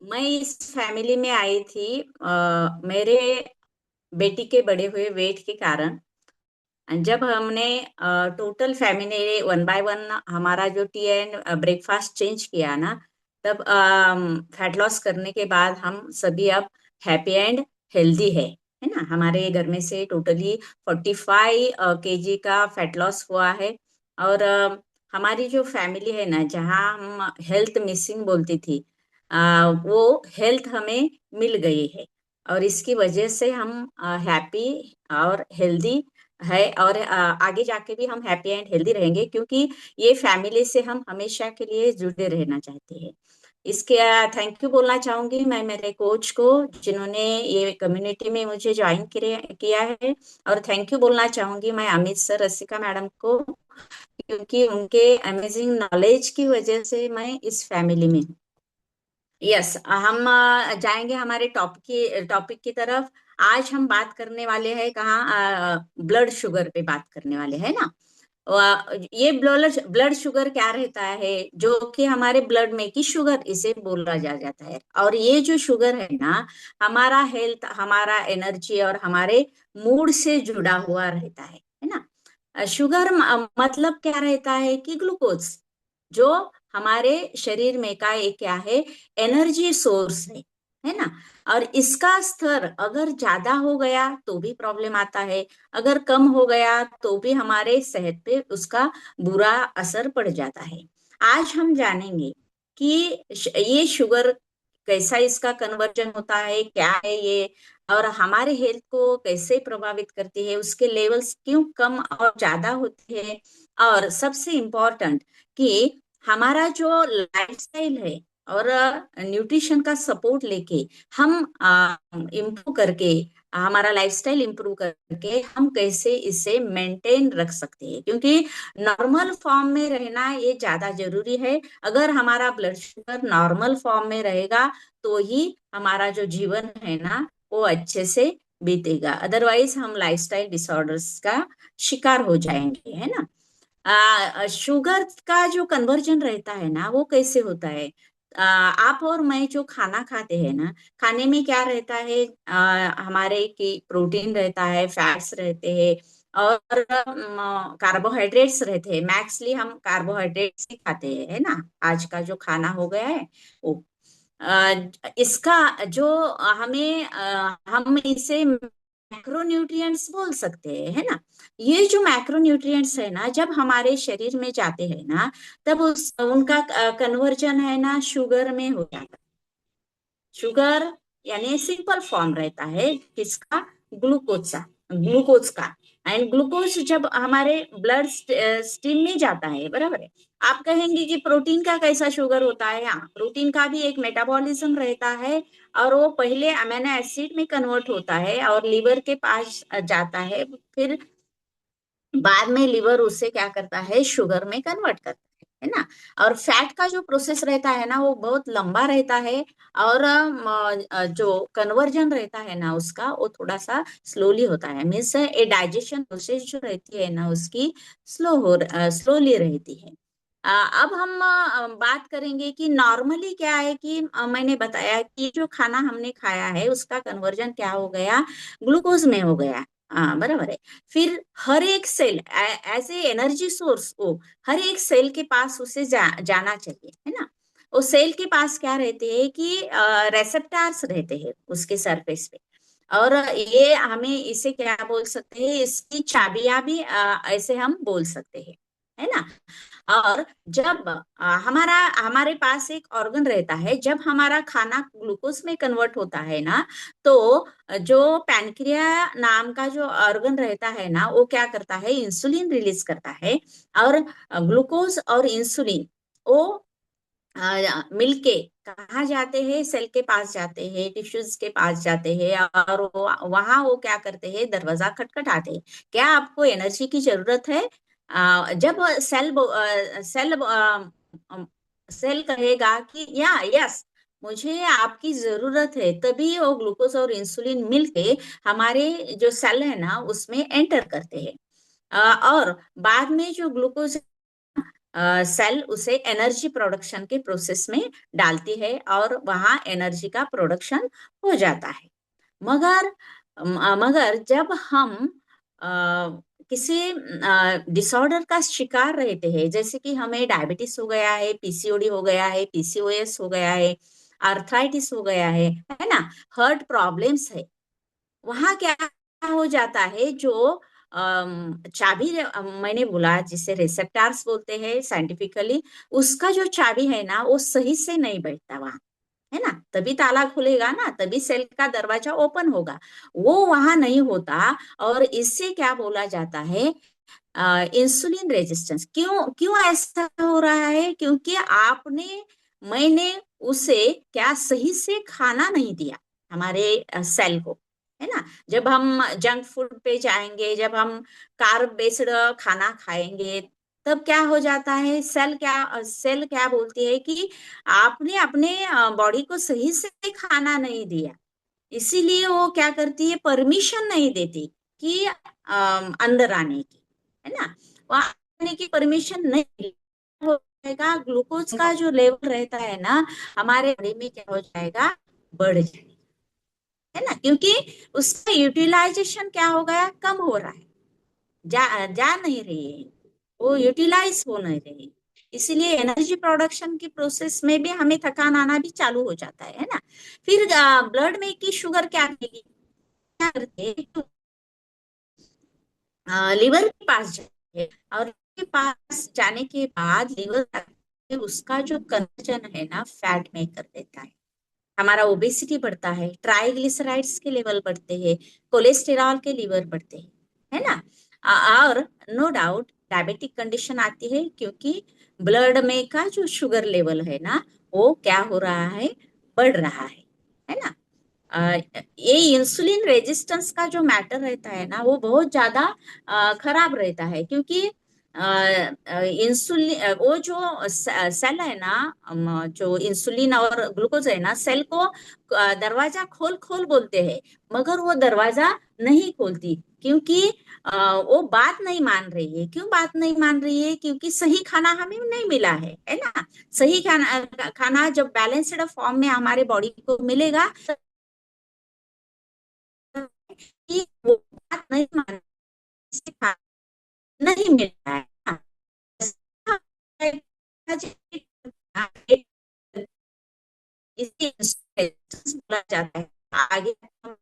मैं इस फैमिली में आई थी मेरे बेटी के बढ़े हुए वेट के कारण। जब हमने total family one by one हमारा जो टी एंड ब्रेकफास्ट चेंज किया ना, तब फैट लॉस करने के बाद हम सभी अब हैप्पी एंड हेल्दी है ना। हमारे घर में से टोटली 45 kg का फैट लॉस हुआ है। और हमारी जो फैमिली है ना, जहाँ हम हेल्थ मिसिंग बोलती थी, वो हेल्थ हमें मिल गई है। और इसकी वजह से हम हैप्पी और हेल्दी है। और आगे जाके भी हम हैप्पी एंड हेल्दी रहेंगे, क्योंकि ये फैमिली से हम हमेशा के लिए जुड़े रहना चाहते हैं। इसके थैंक यू बोलना चाहूंगी मैं मेरे कोच को, जिन्होंने ये कम्युनिटी में मुझे ज्वाइन किया है। और थैंक यू बोलना चाहूंगी मैं अमित सर, रसिका मैडम को, क्योंकि उनके अमेजिंग नॉलेज की वजह से मैं इस फैमिली में हूँ। यस, हम जाएंगे हमारे टॉपिक की तरफ। आज हम बात करने वाले हैं कहाँ, ब्लड शुगर पे बात करने वाले हैं ना। ये ब्लड शुगर क्या रहता है, जो कि हमारे ब्लड में की शुगर इसे बोला जा जाता है। और ये जो शुगर है ना, हमारा हेल्थ, हमारा एनर्जी और हमारे मूड से जुड़ा हुआ रहता है ना। शुगर मतलब क्या रहता है कि ग्लूकोज, जो हमारे शरीर में का एक क्या है, एनर्जी सोर्स है ना। और इसका स्तर अगर ज्यादा हो गया तो भी प्रॉब्लम आता है, अगर कम हो गया तो भी हमारे सेहत पे उसका बुरा असर पड़ जाता है। आज हम जानेंगे कि ये शुगर कैसा इसका कन्वर्जन होता है, क्या है ये, और हमारे हेल्थ को कैसे प्रभावित करती है, उसके लेवल्स क्यों कम और ज्यादा होते हैं। और सबसे इम्पोर्टेंट कि हमारा जो लाइफस्टाइल है और न्यूट्रिशन का सपोर्ट लेके हम इम्प्रूव करके, हमारा लाइफस्टाइल इम्प्रूव करके हम कैसे इसे मेंटेन रख सकते हैं, क्योंकि नॉर्मल फॉर्म में रहना ये ज्यादा जरूरी है। अगर हमारा ब्लड शुगर नॉर्मल फॉर्म में रहेगा तो ही हमारा जो जीवन है ना, वो अच्छे से बीतेगा। अदरवाइज हम लाइफस्टाइल डिसऑर्डर्स का शिकार हो जाएंगे, है ना। शुगर का जो कन्वर्जन रहता है ना, वो कैसे होता है। आप और मैं जो खाना खाते हैं ना, खाने में क्या रहता है, हमारे की प्रोटीन रहता है, फैट्स रहते हैं, और कार्बोहाइड्रेट्स रहते हैं। मैक्सली हम कार्बोहाइड्रेट्स ही खाते हैं, है ना। आज का जो खाना हो गया है वो, इसका जो हमें हम इसे मैक्रोन्यूट्रिएंट्स बोल सकते हैं, है ना। ये जो मैक्रोन्यूट्रिएंट्स है ना, जब हमारे शरीर में जाते हैं ना, तब उस उनका कन्वर्जन है ना शुगर में हो जाता है। शुगर यानी सिंपल फॉर्म रहता है किसका, ग्लूकोज का। एंड ग्लूकोज जब हमारे ब्लड स्ट्रीम में जाता है, बराबर है। आप कहेंगे कि प्रोटीन का कैसा शुगर होता है। हाँ, प्रोटीन का भी एक मेटाबॉलिज्म रहता है, और वो पहले अमीनो एसिड में कन्वर्ट होता है और लीवर के पास जाता है। फिर बाद में लिवर उसे क्या करता है, शुगर में कन्वर्ट करता है ना। और फैट का जो प्रोसेस रहता है ना, वो बहुत लंबा रहता है। और जो कन्वर्जन रहता है ना उसका, वो थोड़ा सा स्लोली होता है। मीन्स ये डाइजेशन प्रोसेस जो रहती है ना उसकी स्लोली रहती है। अब हम बात करेंगे कि नॉर्मली क्या है कि मैंने बताया कि जो खाना हमने खाया है उसका कन्वर्जन क्या हो गया, ग्लूकोज में हो गया। हाँ, बराबर है। फिर हर एक cell as a energy source को, हर एक सेल के पास उसे जाना चाहिए, है ना। वो सेल के पास क्या रहते हैं कि रेसेप्टार्स रहते हैं उसके सरफेस पे। और ये हमें इसे क्या बोल सकते हैं, इसकी चाबियां भी ऐसे हम बोल सकते हैं, है ना। और जब हमारा हमारे पास एक ऑर्गन रहता है, जब हमारा खाना ग्लूकोज में कन्वर्ट होता है ना, तो जो पैनक्रिया नाम का जो ऑर्गन रहता है ना, वो क्या करता है, इंसुलिन रिलीज करता है। और ग्लूकोज और इंसुलिन वो मिलके कहाँ जाते हैं, सेल के पास जाते हैं, टिश्यूज के पास जाते हैं। और वहां वो क्या करते हैं, दरवाजा खटखटाते हैं। क्या आपको एनर्जी की जरूरत है। जब सेल सेल कहेगा कि या यस, मुझे आपकी जरूरत है, तभी वो ग्लूकोज और इंसुलिन मिलके हमारे जो सेल है ना उसमें एंटर करते हैं। और बाद में जो ग्लूकोज सेल उसे एनर्जी प्रोडक्शन के प्रोसेस में डालती है और वहां एनर्जी का प्रोडक्शन हो जाता है। मगर मगर जब हम अ, किसी डिसऑर्डर का शिकार रहते हैं, जैसे कि हमें डायबिटीज हो गया है, पीसीओडी हो गया है, पीसीओएस हो गया है, आर्थराइटिस हो गया है ना, हार्ट प्रॉब्लम्स है, वहां क्या हो जाता है, जो चाबी मैंने बोला जिसे रिसेप्टार्स बोलते हैं साइंटिफिकली, उसका जो चाबी है ना वो सही से नहीं बैठता वहां, है ना, तभी ताला खुलेगा ना, तभी सेल का दरवाजा ओपन होगा, वो वहां नहीं होता। और इससे क्या बोला जाता है, इंसुलिन रेजिस्टेंस। क्यों क्यों ऐसा हो रहा है? क्योंकि आपने, मैंने उसे क्या सही से खाना नहीं दिया, हमारे सेल को, है ना। जब हम जंक फूड पे जाएंगे, जब हम कार्ब बेस्ड खाना खाएंगे, तब क्या हो जाता है, सेल क्या बोलती है कि आपने अपने बॉडी को सही से खाना नहीं दिया, इसीलिए वो क्या करती है, परमिशन नहीं देती कि अंदर आने की, है ना, वहां आने की परमिशन नहीं हो जाएगा, ग्लूकोज का जो लेवल रहता है ना हमारे बॉडी में क्या हो जाएगा, बढ़ जाएगा, है ना, क्योंकि उसका यूटिलाइजेशन क्या हो गया, कम हो रहा है, जा नहीं रही है, वो यूटिलाइज हो नहीं रही, इसलिए एनर्जी प्रोडक्शन की प्रोसेस में भी हमें थकान आना भी चालू हो जाता है ना। फिर ब्लड में की शुगर क्या करेगी, क्या करते हैं, लिवर के पास जाते हैं, और के पास जाने के बाद लिवर उसका जो कन्वर्जन है ना फैट में कर देता है, हमारा ओबेसिटी बढ़ता है, ट्राइग्लिसराइड्स के लेवल बढ़ते हैं, कोलेस्टेरॉल के लेवल बढ़ते हैं, है ना। और नो डाउट डायबिटिक कंडीशन आती है, क्योंकि ब्लड में का जो शुगर लेवल है ना वो क्या हो रहा है, बढ़ रहा है ना। ये इंसुलिन रेजिस्टेंस का जो मैटर रहता है ना वो बहुत ज्यादा खराब रहता है, क्योंकि इंसुलिन वो जो सेल है ना, जो इंसुलिन और ग्लूकोज है ना, सेल को दरवाजा खोल खोल बोलते हैं, मगर वो दरवाजा नहीं खोलती, क्योंकि वो बात नहीं मान रही है। क्यों बात नहीं मान रही है? क्योंकि सही खाना हमें नहीं मिला है ना। सही खाना खाना जब बैलेंस्ड फॉर्म में हमारे बॉडी को मिलेगा, कि वो बात नहीं मान, नहीं मिल रहा है ना। इसे बोला जाता है। आगे हम